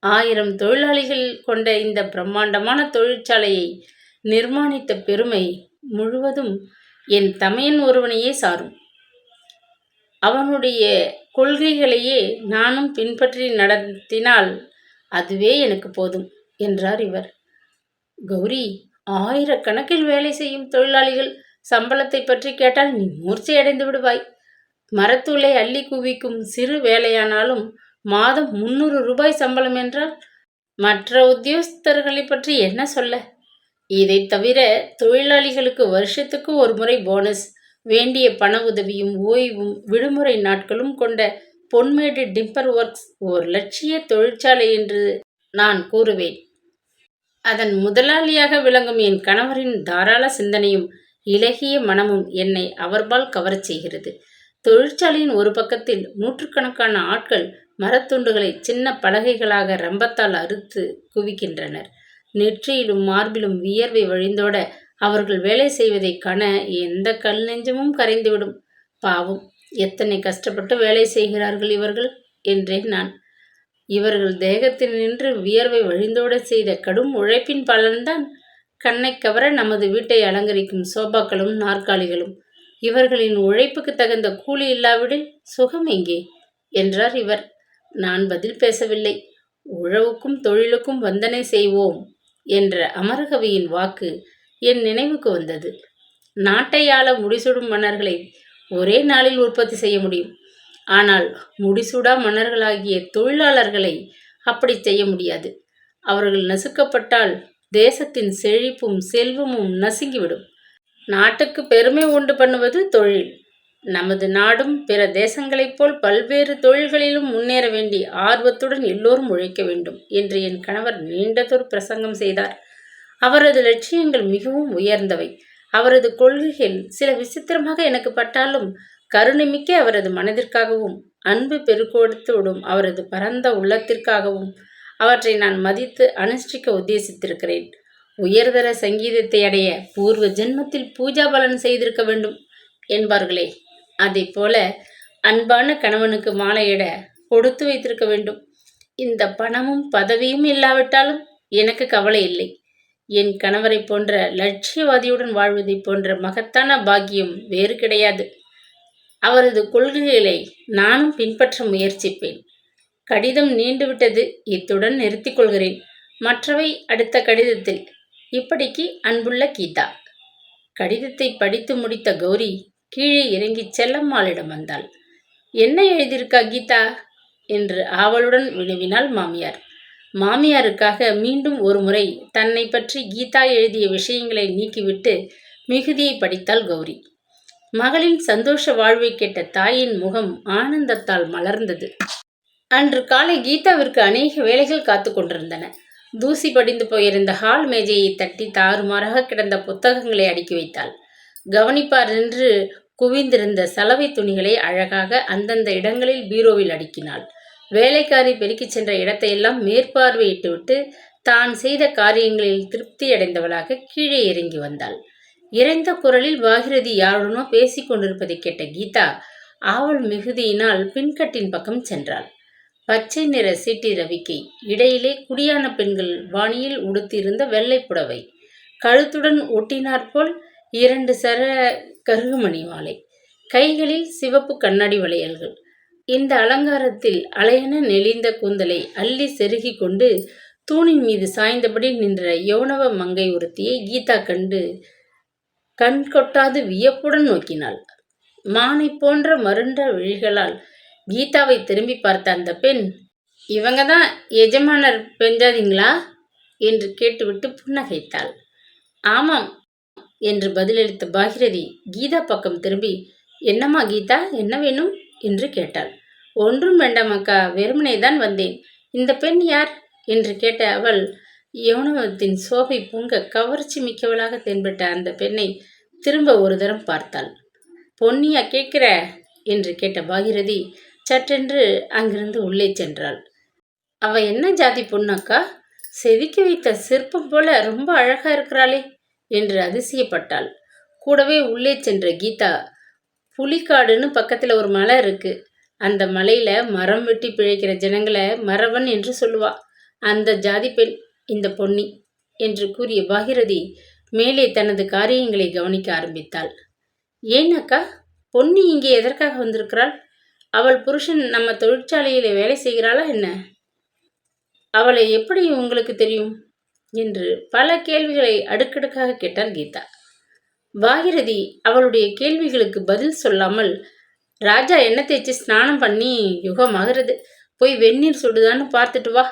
1000 தொழிலாளிகள் கொண்ட இந்த பிரம்மாண்டமான தொழிற்சாலையை நிர்மாணித்த பெருமை முழுவதும் என் தமையன் ஒருவனையே சாரும். அவனுடைய கொள்கைகளையே நானும் பின்பற்றி நடத்தினால் அதுவே எனக்கு போதும் என்றார் இவர். கௌரி, 1000 கணக்கில் வேலை செய்யும் தொழிலாளிகள் சம்பளத்தை பற்றி கேட்டால் நீ மூர்ச்சையடைந்து விடுவாய். மரத்தூளை அள்ளி குவிக்கும் சிறு வேலையானாலும் மாதம் 300 ரூபாய் சம்பளம் என்றால் மற்ற உத்தியோகஸ்தர்களை பற்றி என்ன சொல்ல? இதை தவிர தொழிலாளிகளுக்கு வருஷத்துக்கு ஒரு முறை போனஸ், வேண்டிய பண உதவியும் ஓய்வும் விடுமுறை நாட்களும் கொண்ட பொன்மேடு டிம்பர் ஒர்க்ஸ் ஒரு லட்சிய தொழிற்சாலை என்று நான் கூறுவேன். அதன் முதலாளியாக விளங்கும் என் கணவரின் தாராள சிந்தனையும் இளகிய மனமும் என்னை அவர்பால் கவரச் செய்கிறது. தொழிற்சாலையின் ஒரு பக்கத்தில் நூற்றுக்கணக்கான ஆட்கள் மரத்துண்டுகளை சின்ன பலகைகளாக ரம்பத்தால் அறுத்து குவிக்கின்றனர். நெற்றியிலும் மார்பிலும் வியர்வை வழிந்தோட அவர்கள் வேலை செய்வதைக் காண எந்த கல் நெஞ்சமும் கரைந்துவிடும். பாவம், எத்தனை கஷ்டப்பட்டு வேலை செய்கிறார்கள் இவர்கள் என்றேன் நான். இவர்கள் தேகத்தில் நின்று வியர்வை வழிந்தோட செய்த கடும் உழைப்பின் பலன்தான் கண்ணை கவர நமது வீட்டை அலங்கரிக்கும் சோபாக்களும் நாற்காலிகளும். இவர்களின் உழைப்புக்கு தகுந்த கூலி இல்லாவிடில் சுகம் எங்கே என்றார் இவர். நான் பதில் பேசவில்லை. உழவுக்கும் தொழிலுக்கும் வந்தனை செய்வோம் என்ற அமரகவியின் வாக்கு என் நினைவுக்கு வந்தது. நாட்டை ஆள முடிசூடும் மன்னர்களை ஒரே நாளில் உற்பத்தி செய்ய முடியும். ஆனால் முடிசூடா மன்னர்களாகிய தொழிலாளர்களை அப்படி செய்ய முடியாது. அவர்கள் நசுக்கப்பட்டால் தேசத்தின் செழிப்பும் செல்வமும் நசுங்கிவிடும். நாட்டுக்கு பெருமை உண்டு பண்ணுவது தொழில். நமது நாடும் பிற தேசங்களைப் போல் பல்வேறு தொழில்களிலும் முன்னேற வேண்டி ஆர்வத்துடன் எல்லோரும் உழைக்க வேண்டும் என்று என் கணவர் நீண்டதொரு பிரசங்கம் செய்தார். அவரது லட்சியங்கள் மிகவும் உயர்ந்தவை. அவரது கொள்கைகள் சில விசித்திரமாக எனக்கு பட்டாலும் கருணைமிக்க அவரது மனதிற்காகவும் அன்பு பெருக்கொடுத்து விடும் அவரது பரந்த உள்ளத்திற்காகவும் அவற்றை நான் மதித்து அனுஷ்டிக்க உத்தேசித்திருக்கிறேன். உயர்தர சங்கீதத்தை அடைய பூர்வ ஜென்மத்தில் பூஜா பலன் செய்திருக்க வேண்டும் என்பார்களே, அதை போல அன்பான கணவனுக்கு மாலையிட கொடுத்து வைத்திருக்க வேண்டும். இந்த பணமும் பதவியும் இல்லாவிட்டாலும் எனக்கு கவலை இல்லை. என் கணவரை போன்ற லட்சியவாதியுடன் வாழ்வதை போன்ற மகத்தான பாக்கியம் வேறு கிடையாது. அவரது கொள்கைகளை நானும் பின்பற்ற முயற்சிப்பேன். கடிதம் நீண்டுவிட்டது. இத்துடன் நிறுத்திக் கொள்கிறேன். மற்றவை அடுத்த கடிதத்தில். இப்படிக்கு அன்புள்ள கீதா. கடிதத்தை படித்து முடித்த கௌரி கீழே இறங்கி செல்லம்மாளிடம் வந்தாள். என்ன எழுதியிருக்கா கீதா என்று ஆவலுடன் வினவினாள் மாமியார். மாமியாருக்காக மீண்டும் ஒரு முறை தன்னை பற்றி கீதா எழுதிய விஷயங்களை நீக்கிவிட்டு மிகுதியை படித்தாள் கௌரி. மகளின் சந்தோஷ வாழ்வை கேட்ட தாயின் முகம் ஆனந்தத்தால் மலர்ந்தது. அன்று காலை கீதாவிற்கு அநேக வேலைகள் காத்து கொண்டிருந்தன. தூசி படிந்து போயிருந்த ஹால் மேஜையை தட்டி தாறுமாறாக கிடந்த புத்தகங்களை அடுக்கி வைத்தாள். கவனிப்பார் என்று குவிந்திருந்த சலவை துணிகளை அழகாக அந்தந்த இடங்களில் பீரோவில் அடுக்கினாள். வேலைக்காரி பெருக்கிச் சென்ற இடத்தையெல்லாம் மேற்பார்வையிட்டுவிட்டு தான் செய்த காரியங்களில் திருப்தி அடைந்தவளாக கீழே இறங்கி வந்தாள். இறைந்த குரலில் பாகிரதி யாருடனோ பேசிக் கொண்டிருப்பதை கேட்ட கீதா ஆவல் மிகுதியினால் பின்கட்டின் பக்கம் சென்றாள். பச்சை நிற சீட்டி ரவிக்கை, இடையிலே குடியான பெண்கள் வாணியில் உடுத்தியிருந்த வெள்ளை புடவை, கழுத்துடன் ஒட்டினாற்போல் 2 சர கருகுமணி மாலை, கைகளில் சிவப்பு கண்ணாடி வளையல்கள். இந்த அலங்காரத்தில் அலையென நெளிந்த கூந்தலை அள்ளி செருகி கொண்டு தூணின் மீது சாய்ந்தபடி நின்ற யௌனவ மங்கை ஒருத்தியை கீதா கண்டு கண் கொட்டாது வியப்புடன் நோக்கினாள். மானை போன்ற மருண்ட விழிகளால் கீதாவை திரும்பி பார்த்த அந்த பெண், இவங்க தான் எஜமானர் பெஞ்சாதீங்களா என்று கேட்டுவிட்டு புன்னகைத்தாள். ஆமாம் என்று பதிலளித்த பாகிரதி கீதா பக்கம் திரும்பி, என்னம்மா கீதா, என்ன வேணும் என்று கேட்டாள். ஒன்றும் வேண்டாம் அக்கா, வெறுமனே தான் வந்தேன். இந்த பெண் யார் என்று கேட்ட அவள் யௌனவத்தின் சோபை பொங்க கவர்ச்சி மிக்கவளாக தென்பட்ட அந்த பெண்ணை திரும்ப ஒரு தரம் பார்த்தாள். பொன்னியா கேட்கிற என்று கேட்ட பாகிரதி சற்றென்று அங்கிருந்து உள்ளே சென்றாள். அவ என்ன ஜாதி பொண்ணக்கா, செதுக்கி வைத்த சிற்பம் போல ரொம்ப அழகா இருக்கிறாளே என்று அதிசயப்பட்டாள். கூடவே உள்ளே சென்ற கீதா, புலிக்காடுன்னு பக்கத்தில் ஒரு மலை இருக்கு. அந்த மலையில மரம் வெட்டி பிழைக்கிற ஜனங்களை மறவன் என்று சொல்லுவா. அந்த ஜாதி பெண் இந்த பொன்னி என்று கூறிய பாகிரதி மேலே தனது காரியங்களை கவனிக்க ஆரம்பித்தாள். ஏன் அக்கா, பொன்னி இங்கே எதற்காக வந்திருக்கிறாள்? அவள் புருஷன் நம்ம தொழிற்சாலையில வேலை செய்கிறாளா என்ன? அவளை எப்படி உங்களுக்கு தெரியும் என்று பல கேள்விகளை அடுக்கடுக்காக கேட்டாள் கீதா. பாகிரதி அவளுடைய கேள்விகளுக்கு பதில் சொல்லாமல், ராஜா எண்ணெய் தேய்ச்சி ஸ்நானம் பண்ணி யுகமாகிறது, போய் வெந்நீர் சுடுதான்னு பார்த்துட்டு வா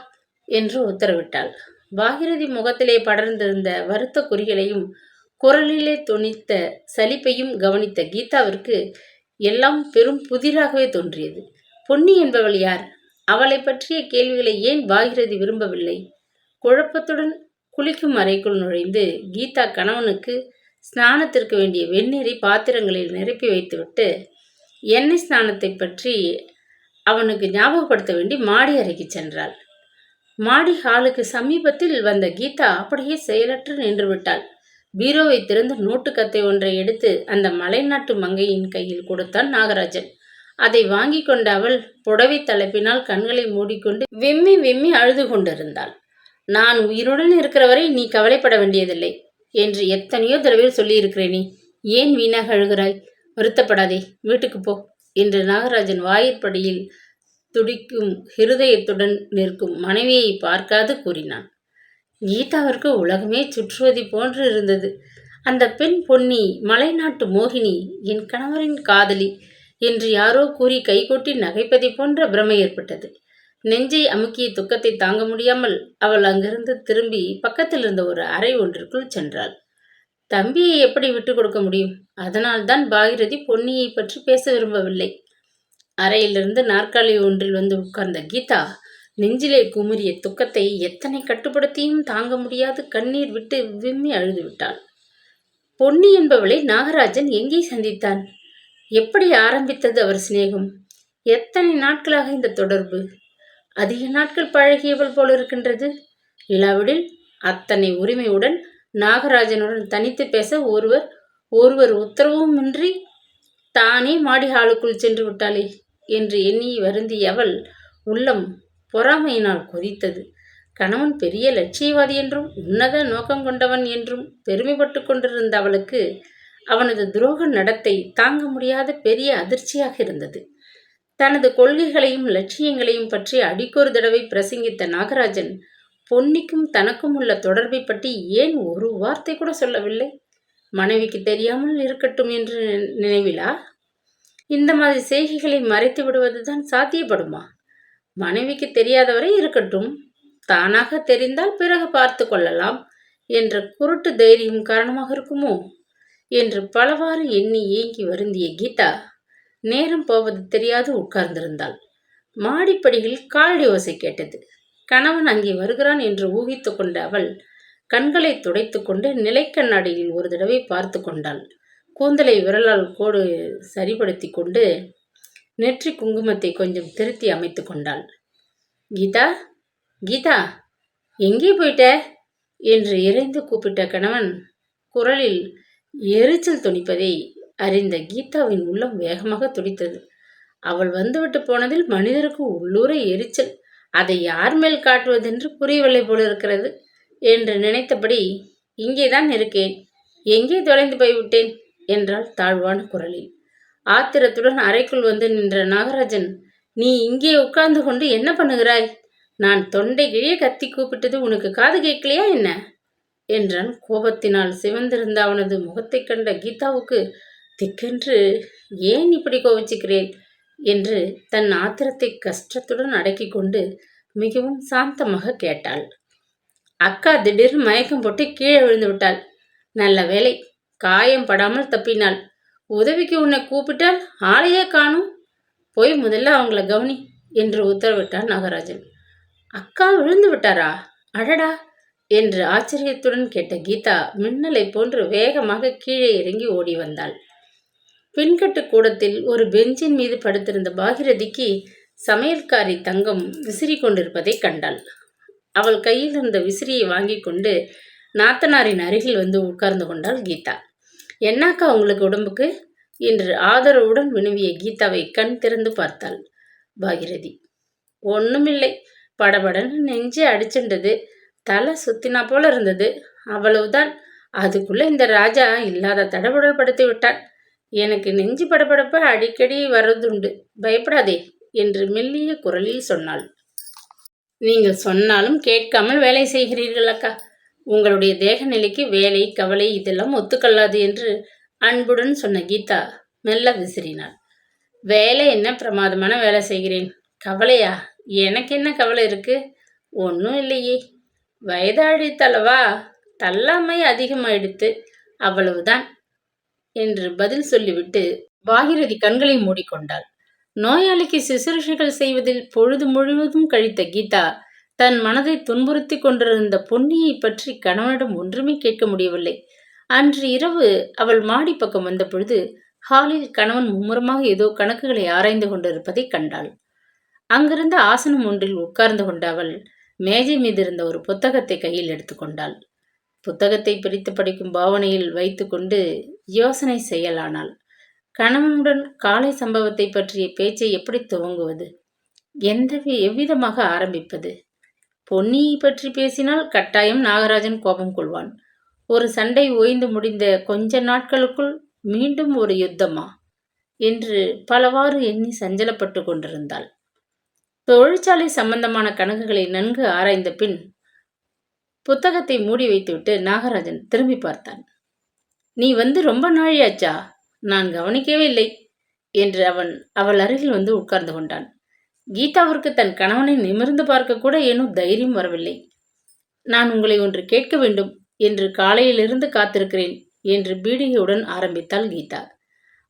என்று உத்தரவிட்டாள். பாகிரதி முகத்திலே படர்ந்திருந்த வருத்த குறிகளையும் குரலிலே தொனித்த சலிப்பையும் கவனித்த கீதாவிற்கு எல்லாம் பெரும் புதிராகவே தோன்றியது. பொன்னி என்பவள் யார்? அவளை பற்றிய கேள்விகளை ஏன் பாகிரதி விரும்பவில்லை? குழப்பத்துடன் குளிக்கும் அறைக்குள் நுழைந்து கீதா கணவனுக்கு ஸ்நானத்திற்கு வேண்டிய வெந்நீரை பாத்திரங்களில் நிரப்பி வைத்துவிட்டு எண்ணெய் ஸ்நானத்தை பற்றி அவனுக்கு ஞாபகப்படுத்த வேண்டி மாடி அறைக்கு சென்றாள். மாடி ஹாலுக்கு சமீபத்தில் வந்த கீதா அப்படியே செயலற்று நின்று விட்டாள். பீரோவை திறந்து நோட்டு கத்தை ஒன்றை எடுத்து அந்த மலைநாட்டு மங்கையின் கையில் கொடுத்தான் நாகராஜன். அதை வாங்கி கொண்ட அவள் புடவை தலைப்பினால் கண்களை மூடிக்கொண்டு விம்மி விம்மி அழுது கொண்டிருந்தாள். நான் உயிருடன் இருக்கிற வரை நீ கவலைப்பட வேண்டியதில்லை என்று எத்தனையோ தடவையில் சொல்லியிருக்கிறேனே, ஏன் வீணாக அழுகிறாய்? வருத்தப்படாதே, வீட்டுக்கு போ என்று நாகராஜன் வாயிற்படியில் துடிக்கும் ஹிருதயத்துடன் நிற்கும் மனைவியை பார்க்காது கூறினான். கீதாவிற்கு உலகமே சுற்றுவதி போன்று இருந்தது. அந்த பெண் பொன்னி, மலைநாட்டு மோகினி, என் கணவரின் காதலி என்று யாரோ கூறி கைகொட்டி நகைப்பதை போன்ற பிரமை ஏற்பட்டது. நெஞ்சை அமுக்கிய துக்கத்தை தாங்க முடியாமல் அவள் அங்கிருந்து திரும்பி பக்கத்தில் இருந்த ஒரு அறை ஒன்றிற்குள் சென்றாள். தம்பியை எப்படி விட்டு கொடுக்க முடியும்? அதனால்தான் பாகிரதி பொன்னியை பற்றி பேச விரும்பவில்லை. அறையிலிருந்து நாற்காலி ஒன்றில் வந்து உட்கார்ந்த கீதா நெஞ்சிலே குமுறிய துக்கத்தை எத்தனை கட்டுப்படுத்தியும் தாங்க முடியாது கண்ணீர் விட்டு விம்மி அழுது விட்டாள். பொன்னி என்பவளை நாகராஜன் எங்கே சந்தித்தான்? எப்படி ஆரம்பித்தது அவர் சிநேகம்? எத்தனை நாட்களாக இந்த தொடர்பு? அதிக நாட்கள் பழகியவள் போல இருக்கின்றது. இல்லாவிடில் அத்தனை உரிமையுடன் நாகராஜனுடன் தனித்து பேச ஒருவர் உத்தரவுமின்றி தானே மாடி ஹாலுக்குள் சென்று விட்டாளே என்று எண்ணி வருந்திய அவள் உள்ளம் பொறாமையினால் கொதித்தது. கணவன் பெரிய லட்சியவாதி என்றும் உன்னத நோக்கம் கொண்டவன் என்றும் பெருமைப்பட்டு கொண்டிருந்த அவளுக்கு அவனது துரோக நடத்தை தாங்க முடியாத பெரிய அதிர்ச்சியாக இருந்தது. தனது கொள்கைகளையும் லட்சியங்களையும் பற்றி அடிக்கொரு தடவை பிரசங்கித்த நாகராஜன் பொன்னிக்கும் தனக்கும் உள்ள தொடர்பை பற்றி ஏன் ஒரு வார்த்தை கூட சொல்லவில்லை? மனைவிக்கு தெரியாமல் இருக்கட்டும் என்று நினைவிலா? இந்த மாதிரி செய்கைகளை மறைத்து விடுவதுதான் சாத்தியப்படுமா? மனைவிக்கு தெரியாதவரை இருக்கட்டும், தானாக தெரிந்தால் பிறகு பார்த்து கொள்ளலாம் என்ற குருட்டு தைரியம் காரணமாக இருக்குமோ என்று பலவாறு எண்ணி ஏங்கி வருந்திய கீதா நேரம் போவது தெரியாது உட்கார்ந்திருந்தாள். மாடிப்படிகளில் காலடி ஓசை கேட்டது. கணவன் அங்கே வருகிறான் என்று ஊகித்து கொண்ட அவள் கண்களை துடைத்து கொண்டு நிலைக்கண்ணாடியில் ஒரு தடவை பார்த்து கொண்டாள். கூந்தலை விரலால் கோடு சரிப்படுத்தி கொண்டு நெற்றி குங்குமத்தை கொஞ்சம் திருத்தி அமைத்து கொண்டாள். கீதா, கீதா, எங்கே போயிட்ட என்று இறைந்து கூப்பிட்ட கணவன் குரலில் எரிச்சல் துணிப்பதை அறிந்த கீதாவின் உள்ளம் வேகமாக துடித்தது. அவள் வந்துவிட்டு போனதில் மனிதருக்கு உள்ளூர எரிச்சல். அதை யார் மேல் காட்டுவதென்று புரியவில்லை போல இருக்கிறது என்று நினைத்தபடி, இங்கேதான் இருக்கேன், எங்கே தொலைந்து போய்விட்டேன் என்றாள் தாழ்வான குரலில். ஆத்திரத்துடன் அறைக்குள் வந்து நின்ற நாகராஜன், நீ இங்கே உட்கார்ந்து கொண்டு என்ன பண்ணுகிறாய்? நான் தொண்டை கிழிய கத்தி கூப்பிட்டது உனக்கு காது கேட்கலையா என்ன என்றான். கோபத்தினால் சிவந்திருந்த அவனது முகத்தை கண்ட கீதாவுக்கு திக்கென்று, ஏன் இப்படி கோபிச்சுக்கிறேன் என்று தன் ஆத்திரத்தை கஷ்டத்துடன் அடக்கி கொண்டு மிகவும் சாந்தமாக கேட்டாள். அக்கா திடீர்னு மயக்கம் போட்டு கீழே விழுந்து விட்டாள். நல்ல வேலை, காயம் படாமல் தப்பினாள். உதவிக்கு உன்னை கூப்பிட்டால் ஆளையே காணும். போய் முதல்ல அவங்கள கவனி என்று உத்தரவிட்டான் நாகராஜன். அக்கா விழுந்து விட்டாரா? அடடா என்று ஆச்சரியத்துடன் கேட்ட கீதா மின்னலை போன்று வேகமாக கீழே இறங்கி ஓடி வந்தாள். பின்கட்டு கூடத்தில் ஒரு பெஞ்சின் மீது படுத்திருந்த பாகிரதிக்கு சமையல்காரி தங்கம் விசிறி கொண்டிருப்பதை கண்டாள். அவள் கையில் இருந்த விசிறியை வாங்கி கொண்டு நாத்தனாரின் அருகில் வந்து உட்கார்ந்து கொண்டாள் கீதா. என்னாக்கா உங்களுக்கு உடம்புக்கு என்று ஆதரவுடன் வினவிய கீதாவை கண் திறந்து பார்த்தாள் பாகிரதி. ஒண்ணுமில்லை, படபடன்னு நெஞ்சு அடிச்சுண்டது, தலை சுத்தினா போல இருந்தது, அவ்வளவுதான். அதுக்குள்ள இந்த ராஜா இல்லாத தடபுடல் படுத்தி விட்டான். எனக்கு நெஞ்சு படபடப்ப அடிக்கடி வர்றதுண்டு, பயப்படாதே என்று மெல்லிய குரலில் சொன்னாள். நீங்கள் சொன்னாலும் கேட்காமல் வேலை செய்கிறீர்கள் அக்கா. உங்களுடைய தேக நிலைக்கு வேலை கவலை இதெல்லாம் ஒத்துக்கொள்ளாது என்று அன்புடன் சொன்ன கீதா மெல்ல விசிறினாள். வேலை என்ன பிரமாதமான வேலை செய்கிறேன், கவலையா? எனக்கு என்ன கவலை இருக்கு? ஒன்றும் இல்லையே, வயதாழித்தளவா, தள்ளாமை அதிகமாயிடுத்து, அவ்வளவுதான் என்று பதில் சொல்லிவிட்டு பாகிரதி கண்களை மூடிக்கொண்டாள். நோயாளிக்கு சிசுருஷைகள் செய்வதில் பொழுது முழுவதும் கழித்த கீதா தன் மனதை துன்புறுத்தி கொண்டிருந்த பொன்னியை பற்றி கணவனிடம் ஒன்றுமே கேட்க முடியவில்லை. அன்று இரவு அவள் மாடி பக்கம் வந்த பொழுது ஹாலில் கணவன் மும்முரமாக ஏதோ கணக்குகளை ஆராய்ந்து கொண்டிருப்பதை கண்டாள். அங்கிருந்த ஆசனம் ஒன்றில் உட்கார்ந்து கொண்ட அவள் மேஜை மீது இருந்த ஒரு புத்தகத்தை கையில் எடுத்துக்கொண்டாள். புத்தகத்தை பிரித்து படிக்கும் பாவனையில் வைத்துக்கொண்டு யோசனை செய்யலானாள். கணவனுடன் காலை சம்பவத்தை பற்றிய பேச்சை எப்படி துவங்குவது? எவ்விதமாக ஆரம்பிப்பது? பொன்னியை பற்றி பேசினால் கட்டாயம் நாகராஜன் கோபம் கொள்வான். ஒரு சண்டை ஓய்ந்து முடிந்த கொஞ்ச நாட்களுக்குள் மீண்டும் ஒரு யுத்தமா என்று பலவாறு எண்ணி சஞ்சலப்பட்டு கொண்டிருந்தாள். தொழிற்சாலை சம்பந்தமான கணக்குகளை நன்கு ஆராய்ந்த பின் புத்தகத்தை மூடி வைத்துவிட்டு நாகராஜன் திரும்பி பார்த்தான். நீ வந்து ரொம்ப நாழியாச்சா? நான் கவனிக்கவே இல்லை என்று அவள் அருகில் வந்து உட்கார்ந்து கொண்டான். கீதாவிற்கு தன் கணவனை நிமிர்ந்து பார்க்க கூட ஏனோ தைரியம் வரவில்லை. நான் உங்களை ஒன்று கேட்க வேண்டும் என்று காலையிலிருந்து காத்திருக்கிறேன் என்று பீடிகையுடன் ஆரம்பித்தாள் கீதா.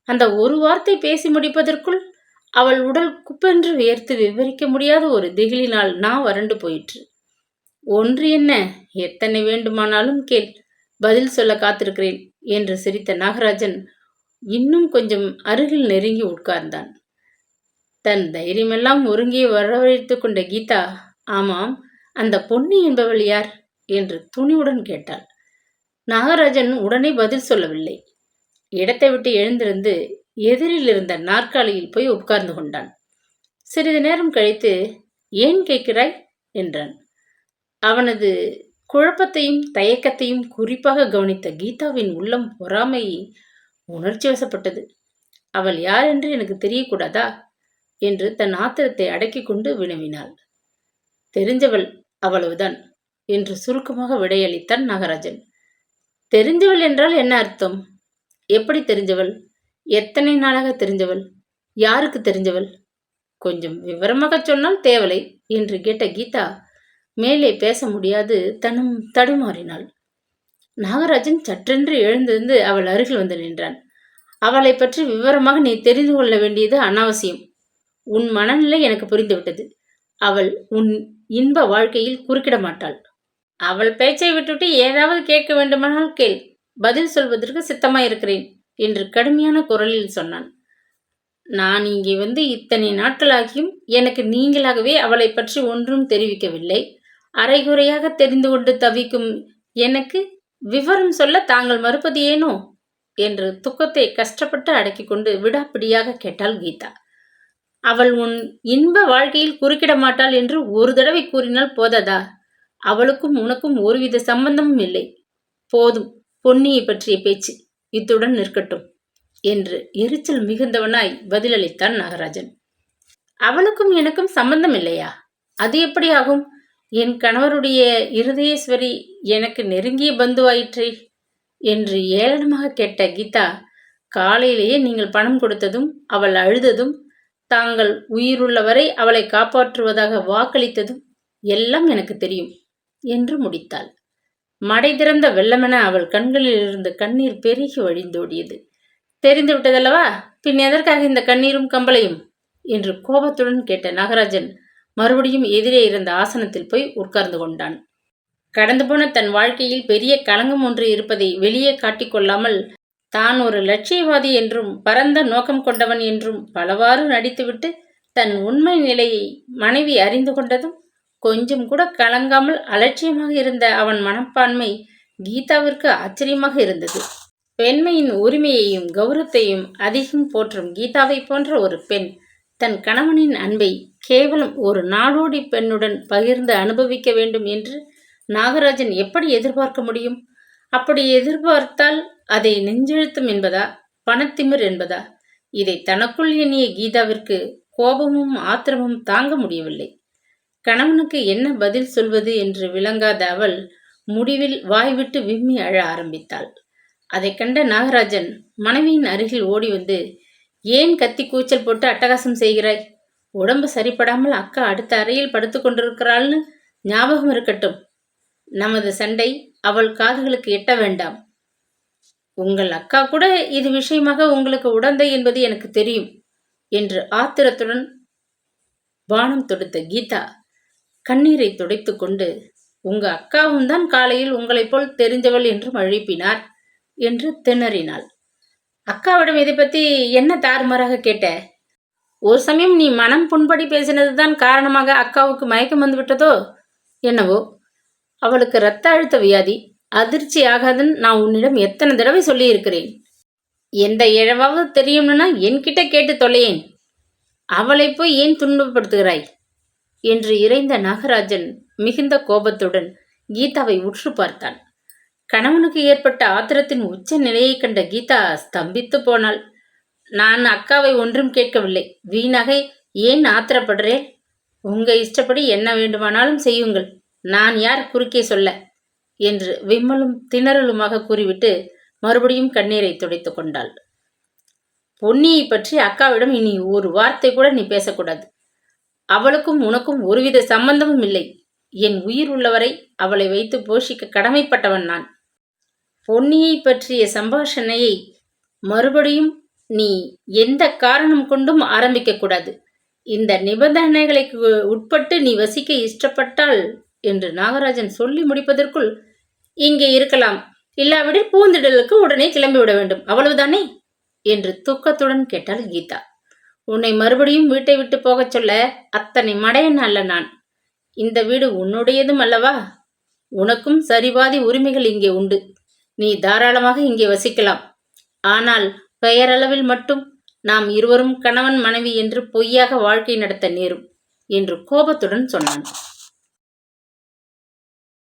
அந்த ஒரு வார்த்தை பேசி முடிப்பதற்குள் அவள் உடல் குப்பென்று வியர்த்து விவரிக்க முடியாத ஒரு திகிலினால் நான் வறண்டு போயிற்று. ஒன்று என்ன, எத்தனை வேண்டுமானாலும் கேள், பதில் சொல்ல காத்திருக்கிறேன் என்று சிரித்த நாகராஜன் இன்னும் கொஞ்சம் அருகில் நெருங்கி உட்கார்ந்தான். தன் தைரியமெல்லாம் ஒருங்கே வரவழைத்து கொண்ட கீதா, ஆமாம், அந்த பொன்னி என்பவள் யார் என்று துணிவுடன் கேட்டாள். நாகராஜன் உடனே பதில் சொல்லவில்லை. இடத்தை விட்டு எழுந்திருந்து எதிரில் இருந்த நாற்காலியில் போய் உட்கார்ந்து கொண்டான். சிறிது நேரம் கழித்து, ஏன் கேட்கிறாய் என்றான். அவனது குழப்பத்தையும் தயக்கத்தையும் குறிப்பாக கவனித்த கீதாவின் உள்ளம் பொறாமையை உணர்ச்சி வசப்பட்டது. அவள் யார் என்று எனக்கு தெரியக்கூடாதா என்று தன் ஆத்திரத்தை அடக்கி கொண்டு வினவினாள். தெரிஞ்சவள், அவ்வளவுதான் என்று சுருக்கமாக விடையளித்தான் நாகராஜன். தெரிஞ்சவள் என்றால் என்ன அர்த்தம்? எப்படி தெரிஞ்சவள்? எத்தனை நாளாக தெரிஞ்சவள்? யாருக்கு தெரிஞ்சவள்? கொஞ்சம் விவரமாக சொன்னால் தேவலை என்று கேட்ட கீதா மேலே பேச முடியாது தடுமாறினாள். நாகராஜன் சற்றென்று எழுந்திருந்து அவள் அருகில் வந்து நின்றான். அவளை பற்றி விவரமாக நீ தெரிந்து கொள்ள வேண்டியது அனாவசியம். உன் மனநிலை எனக்கு புரிந்துவிட்டது. அவள் உன் இன்ப வாழ்க்கையில் குறுக்கிட மாட்டாள். அவள் பேச்சை விட்டுவிட்டு ஏதாவது கேட்க வேண்டுமானால் கேள், பதில் சொல்வதற்கு சித்தமாயிருக்கிறேன் என்று கடுமையான குரலில் சொன்னான். நான் இங்கே வந்து இத்தனை நாட்களாகியும் எனக்கு நீங்களாகவே அவளை பற்றி ஒன்றும் தெரிவிக்கவில்லை. அரைகுறையாக தெரிந்து கொண்டு தவிக்கும் எனக்கு விவரம் சொல்ல தாங்கள் மறுப்பது ஏனோ என்று துக்கத்தை கஷ்டப்பட்டு அடக்கி கொண்டு விடாப்பிடியாக கேட்டாள் கீதா. அவள் உன் இன்ப வாழ்க்கையில் குறுக்கிட மாட்டாள் என்று ஒரு தடவை கூறினால் போததா? அவளுக்கும் உனக்கும் ஒருவித சம்பந்தமும் இல்லை. போதும், பொன்னியை பற்றிய பேச்சு இத்துடன் நிற்கட்டும் என்று எரிச்சல் மிகுந்தவனாய் பதிலளித்தான் நாகராஜன். அவளுக்கும் எனக்கும் சம்பந்தம் இல்லையா? அது எப்படி ஆகும்? என் கணவருடைய இருதயேஸ்வரி எனக்கு நெருங்கிய பந்துவாயிற்றே என்று ஏளனமாக கேட்ட கீதா, காலையிலேயே நீங்கள் பணம் கொடுத்ததும் அவள் அழுததும் தாங்கள் உயிருள்ளவரை அவளை காப்பாற்றுவதாக வாக்களித்ததும் எல்லாம் எனக்கு தெரியும் என்று முடித்தாள். மடை திறந்த வெள்ளமென அவள் கண்களில் இருந்து கண்ணீர் பெருகி வழிந்தோடியது. தெரிந்து விட்டதல்லவா, பின் எதற்காக இந்த கண்ணீரும் கம்பளையும் என்று கோபத்துடன் கேட்ட நாகராஜன் மறுபடியும் எதிரே இருந்த ஆசனத்தில் போய் உட்கார்ந்து கொண்டான். கடந்து போன தன் வாழ்க்கையில் பெரிய களங்கம் ஒன்று இருப்பதை வெளியே காட்டிக்கொள்ளாமல் தான் ஒரு லட்சியவாதி என்றும் பரந்த நோக்கம் கொண்டவன் என்றும் பலவாறு நடித்துவிட்டு தன் உண்மை நிலையை மனைவி அறிந்து கொண்டதும் கொஞ்சம் கூட கலங்காமல் அலட்சியமாக இருந்த அவன் மனப்பான்மை கீதாவிற்கு ஆச்சரியமாக இருந்தது. பெண்மையின் உரிமையையும் கௌரவத்தையும் அதிகம் போற்றும் கீதாவை போன்ற ஒரு பெண் தன் கணவனின் அன்பை கேவலம் ஒரு நாடோடி பெண்ணுடன் பகிர்ந்து அனுபவிக்க வேண்டும் என்று நாகராஜன் எப்படி எதிர்பார்க்க முடியும்? அப்படி எதிர்பார்த்தால் அதை நெஞ்செழுத்தம் என்பதா, பணத்திமிர் என்பதா? இதை தனக்குள் எண்ணிய கீதாவிற்கு கோபமும் ஆத்திரமும் தாங்க முடியவில்லை. கணவனுக்கு என்ன பதில் சொல்வது என்று விளங்காத அவள் முடிவில் வாய்விட்டு விம்மி அழ ஆரம்பித்தாள். அதை கண்ட நாகராஜன் மனைவியின் அருகில் ஓடி வந்து, ஏன் கத்தி கூச்சல் போட்டு அட்டகாசம் செய்கிறாய்? உடம்பு சரிப்படாமல் அக்கா அடுத்த அறையில் படுத்து கொண்டிருக்கிறாள்னு ஞாபகம் இருக்கட்டும். நமது சண்டை அவள் காதுகளுக்கு எட்ட வேண்டாம். உங்கள் அக்கா கூட இது விஷயமாக உங்களுக்கு உடந்தை என்பது எனக்கு தெரியும் என்று ஆத்திரத்துடன் பானம் தொடுத்த கீதா கண்ணீரை துடைத்து கொண்டு, உங்க அக்காவும் தான் காலையில் உங்களைப் போல் தெரிந்தவள் என்று எழுப்பினார் என்று திணறினாள். அக்காவிடம் இதை பத்தி என்ன தாறுமாறாக கேட்ட? ஒரு சமயம் நீ மனம் புண்படி பேசினதுதான் காரணமாக அக்காவுக்கு மயக்கம் வந்து விட்டதோ என்னவோ. அவளுக்கு இரத்த அழுத்த வியாதி, அதிர்ச்சி ஆகாதுன்னு நான் உன்னிடம் எத்தனை தடவை சொல்லி இருக்கிறேன். எந்த இழவாவது தெரியும்னா என்கிட்ட கேட்டு தொலையேன். அவளை போய் ஏன் துன்பப்படுத்துகிறாய் என்று இறைந்த நாகராஜன் மிகுந்த கோபத்துடன் கீதாவை உற்று பார்த்தான். கணவனுக்கு ஏற்பட்ட ஆத்திரத்தின் உச்ச நிலையை கண்ட கீதா ஸ்தம்பித்து போனாள். நான் அக்காவை ஒன்றும் கேட்கவில்லை. வீணாக ஏன் ஆத்திரப்படுறேன்? உங்க இஷ்டப்படி என்ன வேண்டுமானாலும் செய்யுங்கள். நான் யார் குறுக்கே சொல்ல என்று விம்மலும் திணறலுமாக கூறிவிட்டு மறுபடியும் கண்ணீரை துடைத்து கொண்டாள். பொன்னியை பற்றி அக்காவிடம் இனி ஒரு வார்த்தை கூட நீ பேசக்கூடாது. அவளுக்கும் உனக்கும் ஒருவித சம்பந்தமும் இல்லை. என் உயிர் உள்ளவரை அவளை வைத்து போஷிக்க கடமைப்பட்டவன் நான். பொன்னியை பற்றிய சம்பாஷணையை மறுபடியும் நீ எந்த காரணம் கொண்டும் ஆரம்பிக்க கூடாது. இந்த நிபந்தனைகளுக்கு உட்பட்டு நீ வசிக்க இஷ்டப்பட்டால் என்று நாகராஜன் சொல்லி முடிப்பதற்குள், இங்கே இருக்கலாம், இல்லாவிடில் பூந்திடலுக்கு உடனே கிளம்பிவிட வேண்டும், அவ்வளவுதானே என்று துக்கத்துடன் கேட்டாள் கீதா. உன்னை மறுபடியும் வீட்டை விட்டு போகச் சொல்ல அத்தனை மடையன் அல்ல நான். இந்த வீடு உன்னுடையதும் அல்லவா? உனக்கும் சரிபாதி உரிமைகள் இங்கே உண்டு. நீ தாராளமாக இங்கே வசிக்கலாம். ஆனால் பெயரளவில் மட்டும் நாம் இருவரும் கணவன் மனைவி என்று பொய்யாக வாழ்க்கை நடத்த நேரும் என்று கோபத்துடன் சொன்னான்.